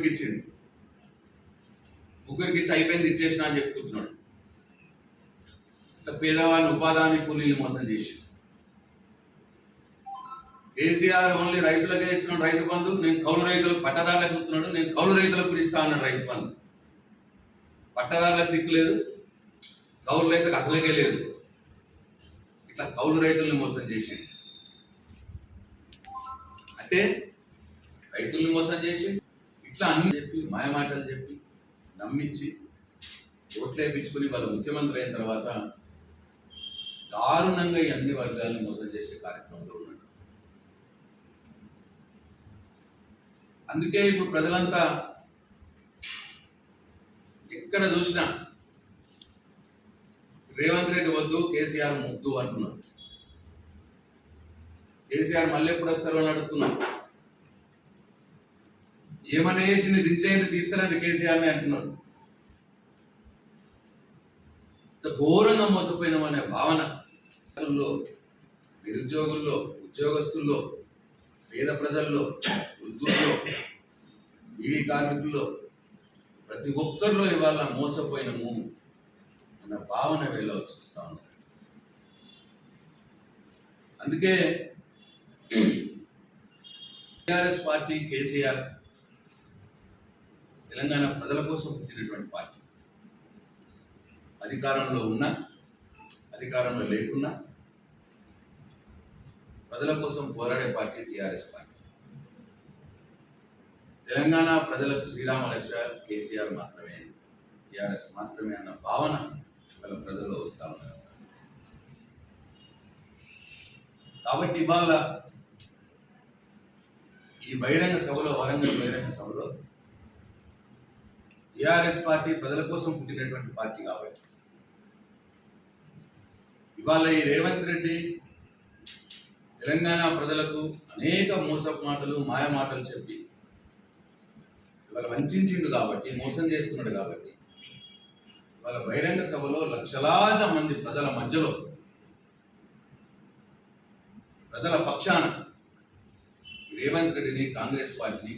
ముగ్గురికి ఇచ్చిండు. ముగ్గురికి ఇచ్చి అయిపోయింది ఇచ్చేసిన అని చెప్పుకుంటున్నాడు. పేదవాళ్ళని ఉపాధి కూలీలు మోసం చేసి కేసీఆర్ ఓన్లీ రైతులకే ఇస్తున్నాడు రైతు బంధు. నేను కౌలు రైతులకు పట్టదారులకు ఇస్తున్నాడు, నేను కౌలు రైతులకు కూడా ఇస్తా అన్నాడు రైతు బంధు. పట్టదారులకు దిక్కు లేదు, కౌలు రైతులకు అసలుకే లేదు. ఇట్లా కౌలు రైతుల్ని మోసం చేసి అంటే రైతుల్ని మోసం చేసి ఇట్లా అన్ని చెప్పి మాయమాటలు చెప్పి నమ్మించి ఓట్లు వేయించుకుని వాళ్ళు ముఖ్యమంత్రి అయిన తర్వాత దారుణంగా ఈ అన్ని వర్గాలను మోసం చేసే కార్యక్రమంలో ఉన్నాడు. అందుకే ఇప్పుడు ప్రజలంతా ఎక్కడ చూసినా రేవంత్ రెడ్డి వద్దు, కేసీఆర్ ముద్దు అంటున్నారు. కేసీఆర్ మళ్ళీ ఎప్పుడు వస్తారో అని అడుగుతున్నారు. ఏమన్నా వేసి దించేయండి తీసుకురండి కేసీఆర్ని అంటున్నారు. ఘోరంగా మోసపోయినామనే భావన నిరుద్యోగుల్లో, ఉద్యోగస్తుల్లో, పేద ప్రజల్లో, వృద్ధుల్లో, బీడీ కార్మికుల్లో ప్రతి ఒక్కరిలో ఇవాళ మోసపోయినము అన్న భావన వీళ్ళ చూస్తా ఉన్నారు. అందుకే టీఆర్ఎస్ పార్టీ, కేసీఆర్ తెలంగాణ ప్రజల కోసం పుట్టినటువంటి పార్టీ. అధికారంలో ఉన్నా, అధికారంలో లేకున్నా ప్రజల కోసం పోరాడే పార్టీ టీఆర్ఎస్ పార్టీ. తెలంగాణ ప్రజలకు శ్రీరామ రక్ష కేసీఆర్ మాత్రమే, టీఆర్ఎస్ మాత్రమే అన్న భావన వాళ్ళ ప్రజల్లో వస్తూ ఉన్నారు. కాబట్టి ఇవాళ ఈ బహిరంగ సభలో, వరంగల్ బహిరంగ సభలో టీఆర్ఎస్ పార్టీ ప్రజల కోసం పుట్టినటువంటి పార్టీ కాబట్టి ఇవాళ ఈ రేవంత్ రెడ్డి తెలంగాణ ప్రజలకు అనేక మోసపు మాటలు, మాయ మాటలు చెప్పి ఇవాళ వంచిండు కాబట్టి, మోసం చేస్తున్నాడు కాబట్టి ఇవాళ బహిరంగ సభలో లక్షలాది మంది ప్రజల మధ్యలో, ప్రజల పక్షాన రేవంత్ రెడ్డిని, కాంగ్రెస్ పార్టీని